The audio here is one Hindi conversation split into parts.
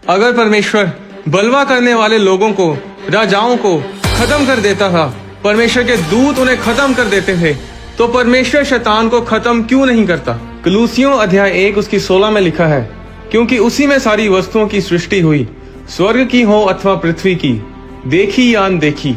अगर परमेश्वर बलवा करने वाले लोगों को, राजाओं को खत्म कर देता था, परमेश्वर के दूत उन्हें खत्म कर देते थे, तो परमेश्वर शैतान को खत्म क्यों नहीं करता? कलूसियों अध्याय 1 उसकी 16 में लिखा है, क्योंकि उसी में सारी वस्तुओं की सृष्टि हुई, स्वर्ग की हो अथवा पृथ्वी की, देखी या अनदेखी,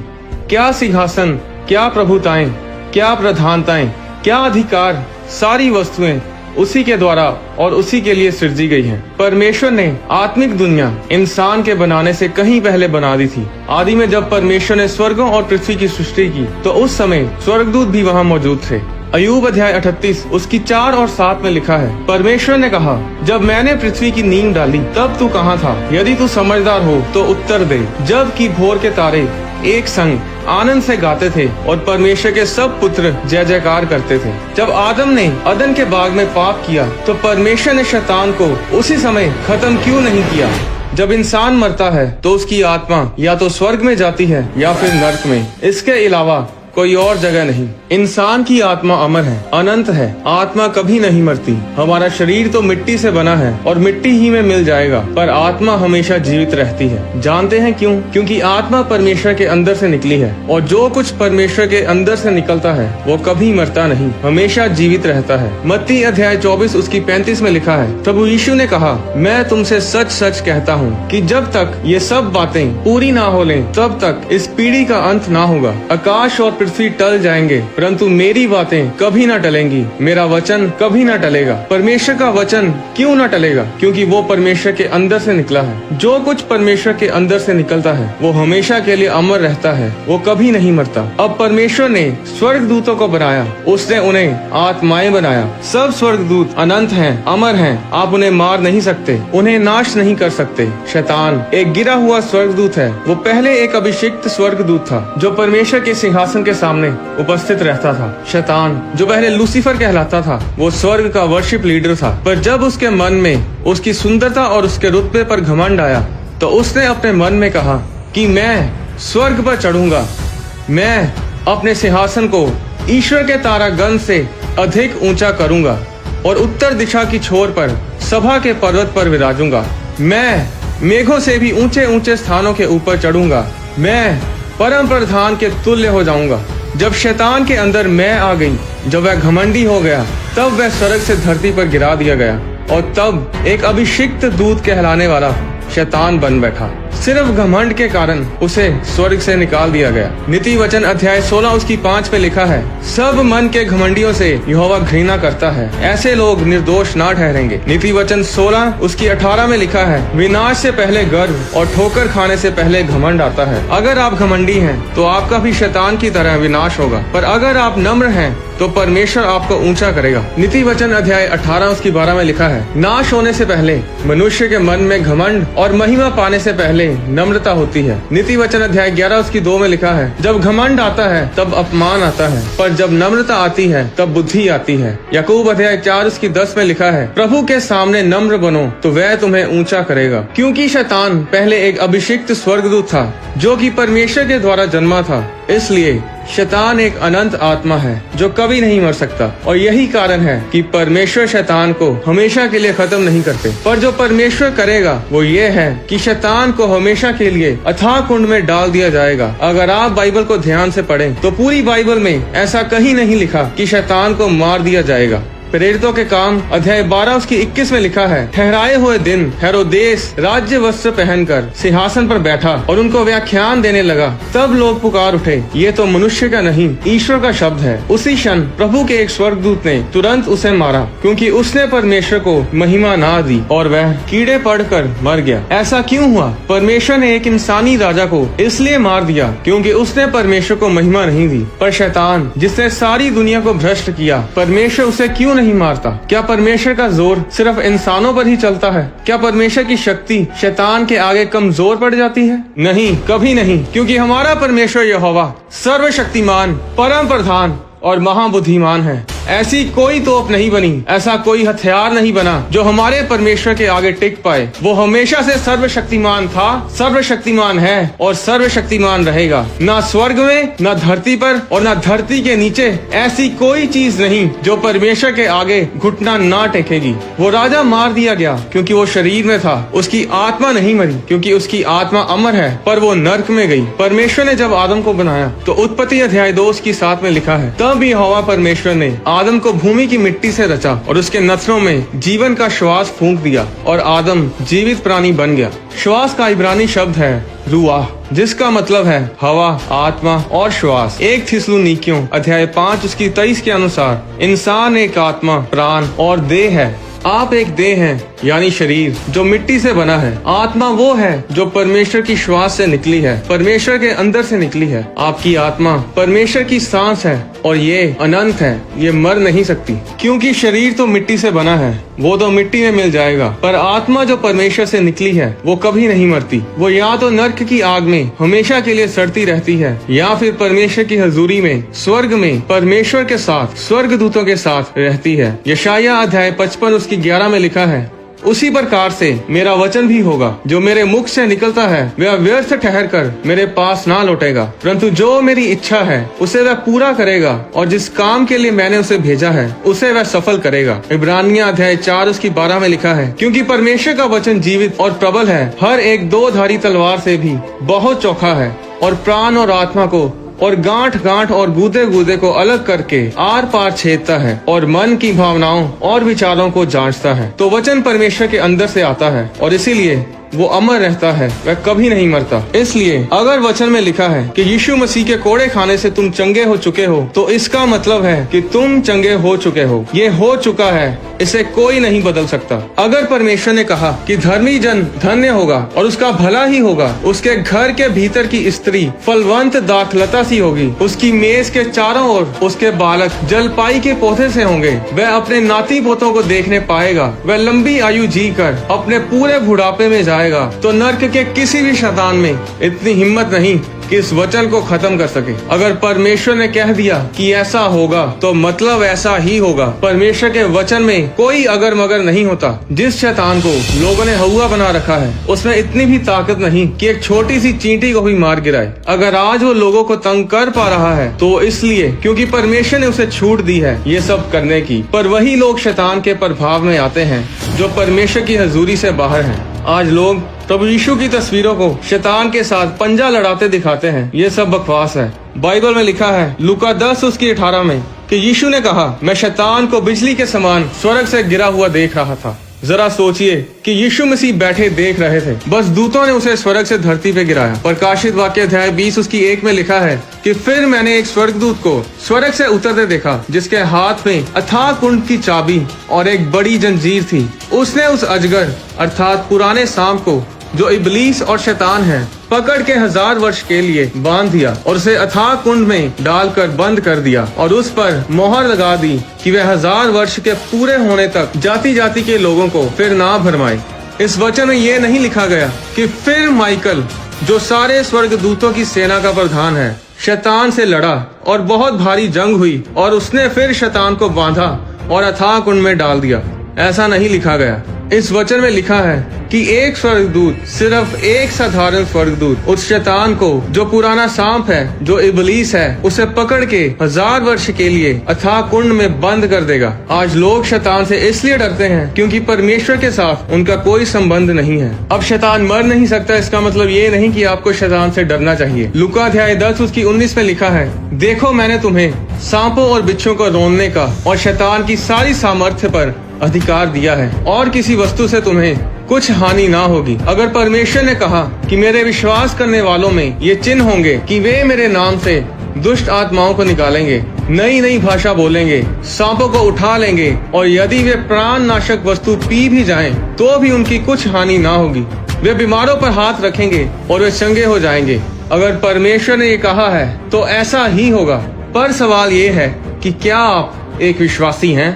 क्या सिंहासन, क्या प्रभुताएं, क्या प्रधानताएं, क्या अधिकार, सारी वस्तुएं उसी के द्वारा और उसी के लिए सृजी गई हैं। परमेश्वर ने आत्मिक दुनिया इंसान के बनाने से कहीं पहले बना दी थी। आदि में जब परमेश्वर ने स्वर्गों और पृथ्वी की सृष्टि की, तो उस समय स्वर्गदूत भी वहाँ मौजूद थे। अय्यूब अध्याय 38 उसकी 4 और 7 में लिखा है, परमेश्वर ने कहा, जब मैंने पृथ्वी की नींव डाली तब तू कहाँ था? यदि तू समझदार हो तो उत्तर दे। जब कि भोर के तारे एक संग आनंद से गाते थे और परमेश्वर के सब पुत्र जय जयकार करते थे। जब आदम ने अदन के बाग में पाप किया, तो परमेश्वर ने शैतान को उसी समय खत्म क्यों नहीं किया? जब इंसान मरता है तो उसकी आत्मा या तो स्वर्ग में जाती है या फिर नरक में, इसके अलावा कोई और जगह नहीं। इंसान की आत्मा अमर है, अनंत है, आत्मा कभी नहीं मरती। हमारा शरीर तो मिट्टी से बना है और मिट्टी ही में मिल जाएगा, पर आत्मा हमेशा जीवित रहती है। जानते हैं क्यों? क्योंकि आत्मा परमेश्वर के अंदर से निकली है, और जो कुछ परमेश्वर के अंदर से निकलता है वो कभी मरता नहीं, हमेशा जीवित रहता है। मत्ती अध्याय 24 उसकी 35 में लिखा है, प्रभु यीशु ने कहा, मैं तुमसे सच सच कहता हूँ कि जब तक ये सब बातें पूरी ना हो लें, तब तक इस पीढ़ी का अंत ना होगा। आकाश और पृथ्वी टल जाएंगे, परंतु मेरी बातें कभी न टलेंगी, मेरा वचन कभी न टलेगा। परमेश्वर का वचन क्यों न टलेगा? क्योंकि वो परमेश्वर के अंदर से निकला है। जो कुछ परमेश्वर के अंदर से निकलता है वो हमेशा के लिए अमर रहता है, वो कभी नहीं मरता। अब परमेश्वर ने स्वर्ग दूतों को बनाया, उसने उन्हें आत्माएं बनाया। सब स्वर्ग दूत अनंत हैं, अमर हैं, आप उन्हें मार नहीं सकते, उन्हें नाश नहीं कर सकते। शैतान एक गिरा हुआ स्वर्ग दूत है। वो पहले एक अभिषिक्त स्वर्ग दूत था जो परमेश्वर के सिंहासन के सामने उपस्थित रहता था। शैतान जो पहले लूसीफर कहलाता था, वो स्वर्ग का वर्शिप लीडर था, पर जब उसके मन में उसकी सुंदरता और उसके रुतबे पर घमंड आया, तो उसने अपने मन में कहा कि मैं स्वर्ग पर चढ़ूंगा, मैं अपने सिंहासन को ईश्वर के तारागण से अधिक ऊंचा करूंगा और उत्तर दिशा की छोर पर सभा के पर्वत पर विराजूंगा। मैं मेघों से भी ऊंचे ऊंचे स्थानों के ऊपर चढ़ूंगा, मैं परम प्रधान के तुल्य हो जाऊंगा। जब शैतान के अंदर मैं आ गई, जब वह घमंडी हो गया, तब वह स्वर्ग से धरती पर गिरा दिया गया, और तब एक अभिषिक्त दूत कहलाने वाला शैतान बन बैठा। सिर्फ घमंड के कारण उसे स्वर्ग से निकाल दिया गया। नीति वचन अध्याय 16 उसकी 5 पे लिखा है, सब मन के घमंडियों से यहोवा घृणा करता है, ऐसे लोग निर्दोष ना ठहरेंगे। नीति वचन 16 उसकी 18 में लिखा है, विनाश से पहले गर्व और ठोकर खाने से पहले घमंड आता है। अगर आप घमंडी हैं तो आपका भी शैतान की तरह विनाश होगा, पर अगर आप नम्र हैं तो परमेश्वर आपको ऊंचा करेगा। नीति वचन अध्याय 18 उसकी 12 में लिखा है, नाश होने से पहले मनुष्य के मन में घमंड और महिमा पाने से पहले नम्रता होती है। नीति वचन अध्याय 11 उसकी 2 में लिखा है, जब घमंड आता है तब अपमान आता है, पर जब नम्रता आती है तब बुद्धि आती है। याकूब अध्याय 4 उसकी 10 में लिखा है, प्रभु के सामने नम्र बनो तो वह तुम्हें ऊंचा करेगा। क्योंकि शैतान पहले एक अभिषिक्त स्वर्गदूत था जो कि परमेश्वर के द्वारा जन्मा था, इसलिए शैतान एक अनंत आत्मा है जो कभी नहीं मर सकता, और यही कारण है कि परमेश्वर शैतान को हमेशा के लिए खत्म नहीं करते। पर जो परमेश्वर करेगा वो ये है कि शैतान को हमेशा के लिए अथाह कुंड में डाल दिया जाएगा। अगर आप बाइबल को ध्यान से पढ़ें तो पूरी बाइबल में ऐसा कहीं नहीं लिखा कि शैतान को मार दिया जाएगा। प्रेरितों के काम अध्याय 12 उसकी 21 में लिखा है, ठहराए हुए दिन हेरोदेस राज्य वस्त्र पहनकर सिंहासन पर बैठा और उनको व्याख्यान देने लगा। तब लोग पुकार उठे, ये तो मनुष्य का नहीं ईश्वर का शब्द है। उसी क्षण प्रभु के एक स्वर्गदूत ने तुरंत उसे मारा, क्योंकि उसने परमेश्वर को महिमा ना दी और वह कीड़े पड़कर मर गया। ऐसा क्यों हुआ? परमेश्वर ने एक इंसानी राजा को इसलिए मार दिया क्योंकि उसने परमेश्वर को महिमा नहीं दी। पर शैतान जिसने सारी दुनिया को भ्रष्ट किया, परमेश्वर उसे क्यों नहीं मारता? क्या परमेश्वर का जोर सिर्फ इंसानों पर ही चलता है? क्या परमेश्वर की शक्ति शैतान के आगे कमजोर पड़ जाती है? नहीं, कभी नहीं, क्योंकि हमारा परमेश्वर यहोवा सर्वशक्तिमान, परम प्रधान और महाबुद्धिमान है। ऐसी कोई तोप नहीं बनी, ऐसा कोई हथियार नहीं बना जो हमारे परमेश्वर के आगे टिक पाए। वो हमेशा से सर्वशक्तिमान था, सर्वशक्तिमान है और सर्वशक्तिमान रहेगा। ना स्वर्ग में, ना धरती पर और ना धरती के नीचे ऐसी कोई चीज नहीं जो परमेश्वर के आगे घुटना ना टेकेगी। वो राजा मार दिया गया क्योंकि वो शरीर में था, उसकी आत्मा नहीं मरी क्योंकि उसकी आत्मा अमर है, पर वो नर्क में गई। परमेश्वर ने जब आदम को बनाया तो उत्पत्ति अध्याय 2:7 में लिखा है, तब यहोवा परमेश्वर ने आदम को भूमि की मिट्टी से रचा और उसके नथनों में जीवन का श्वास फूंक दिया और आदम जीवित प्राणी बन गया। श्वास का इब्रानी शब्द है रूआह, जिसका मतलब है हवा, आत्मा और श्वास। 1 थिस्सलुनीकियों अध्याय 5:23 के अनुसार इंसान एक आत्मा, प्राण और देह है। आप एक देह हैं, यानी शरीर जो मिट्टी से बना है। आत्मा वो है जो परमेश्वर की श्वास से निकली है, परमेश्वर के अंदर से निकली है। आपकी आत्मा परमेश्वर की सांस है और ये अनंत है, ये मर नहीं सकती, क्योंकि शरीर तो मिट्टी से बना है, वो तो मिट्टी में मिल जाएगा। पर आत्मा जो परमेश्वर से निकली है वो कभी नहीं मरती। वो या तो नर्क की आग में हमेशा के लिए सड़ती रहती है या फिर परमेश्वर की हजूरी में स्वर्ग में परमेश्वर के साथ, स्वर्ग दूतों के साथ रहती है। यशाया अध्याय 55:11 में लिखा है, उसी प्रकार से मेरा वचन भी होगा जो मेरे मुख से निकलता है, वह व्यर्थ ठहर कर मेरे पास ना लौटेगा, परंतु जो मेरी इच्छा है उसे वह पूरा करेगा और जिस काम के लिए मैंने उसे भेजा है उसे वह सफल करेगा। इब्रानिया अध्याय 4:12 में लिखा है, क्योंकि परमेश्वर का वचन जीवित और प्रबल है, हर एक 2-धारी तलवार से भी बहुत चौखा है और प्राण और आत्मा को और गांठ गांठ और गूदे गूदे को अलग करके आर पार छेदता है और मन की भावनाओं और विचारों को जांचता है। तो वचन परमेश्वर के अंदर से आता है और इसीलिए वो अमर रहता है, वह कभी नहीं मरता। इसलिए अगर वचन में लिखा है कि यीशु मसीह के कोड़े खाने से तुम चंगे हो चुके हो, तो इसका मतलब है कि तुम चंगे हो चुके हो। ये हो चुका है, इसे कोई नहीं बदल सकता। अगर परमेश्वर ने कहा कि धर्मी जन धन्य होगा और उसका भला ही होगा, उसके घर के भीतर की स्त्री फलवंत दाखलता सी होगी, उसकी मेज के चारों ओर उसके बालक जलपाई के पौधे से होंगे, वह अपने नाती पोतों को देखने पाएगा, वह लंबी आयु जी कर अपने पूरे बुढ़ापे में जाएगा, तो नर्क के किसी भी शैतान में इतनी हिम्मत नहीं कि इस वचन को खत्म कर सके। अगर परमेश्वर ने कह दिया कि ऐसा होगा तो मतलब ऐसा ही होगा। परमेश्वर के वचन में कोई अगर मगर नहीं होता। जिस शैतान को लोगों ने हौवा बना रखा है उसमें इतनी भी ताकत नहीं कि एक छोटी सी चींटी को भी मार गिराए। अगर आज वो लोगों को तंग कर पा रहा है तो इसलिए क्योंकि परमेश्वर ने उसे छूट दी है ये सब करने की। पर वही लोग शैतान के प्रभाव में आते हैं जो परमेश्वर की हजूरी से बाहर हैं। आज लोग प्रभु यीशु की तस्वीरों को शैतान के साथ पंजा लड़ाते दिखाते हैं। ये सब बकवास है। बाइबल में लिखा है लूका 10:18 में कि यीशु ने कहा, मैं शैतान को बिजली के समान स्वर्ग से गिरा हुआ देख रहा था। जरा सोचिए कि यीशु मसीह बैठे देख रहे थे, बस दूतों ने उसे स्वर्ग से धरती पे गिराया। प्रकाशित वाक्य अध्याय 20:1 में लिखा है कि फिर मैंने एक स्वर्गदूत को स्वर्ग से उतरते देखा, जिसके हाथ में अथाह कुंड की चाबी और एक बड़ी जंजीर थी। उसने उस अजगर अर्थात पुराने सांप को, जो इबलीस और शैतान है, पकड़ के 1000 वर्ष के लिए बांध दिया और उसे अथाह कुंड में डालकर बंद कर दिया और उस पर मोहर लगा दी कि वह 1000 वर्ष के पूरे होने तक जाति जाति के लोगों को फिर ना भरमाए। इस वचन में ये नहीं लिखा गया कि फिर माइकल, जो सारे स्वर्गदूतों की सेना का प्रधान है, शैतान से लड़ा और बहुत भारी जंग हुई और उसने फिर शैतान को बांधा और अथाह कुंड में डाल दिया। ऐसा नहीं लिखा गया। इस वचन में लिखा है कि एक स्वर्गदूत, सिर्फ एक साधारण स्वर्गदूत, उस शैतान को, जो पुराना सांप है, जो इबलीस है, उसे पकड़ के 1000 वर्ष के लिए अथाह कुंड में बंद कर देगा। आज लोग शैतान से इसलिए डरते हैं क्योंकि परमेश्वर के साथ उनका कोई संबंध नहीं है। अब शैतान मर नहीं सकता, इसका मतलब ये नहीं कि आपको शैतान से डरना चाहिए। लूका अध्याय 10:19 में लिखा है, देखो मैंने तुम्हें सांपों और बिच्छों को रोनने का और शैतान की सारी सामर्थ्य पर अधिकार दिया है और किसी वस्तु से तुम्हें कुछ हानि ना होगी। अगर परमेश्वर ने कहा कि मेरे विश्वास करने वालों में ये चिन्ह होंगे कि वे मेरे नाम से दुष्ट आत्माओं को निकालेंगे, नई नई भाषा बोलेंगे, सांपों को उठा लेंगे और यदि वे प्राण नाशक वस्तु पी भी जाएं, तो भी उनकी कुछ हानि ना होगी। वे बीमारों पर हाथ रखेंगे और वे चंगे हो जाएंगे। अगर परमेश्वर ने ये कहा है तो ऐसा ही होगा। पर सवाल ये है कि क्या आप एक विश्वासी हैं?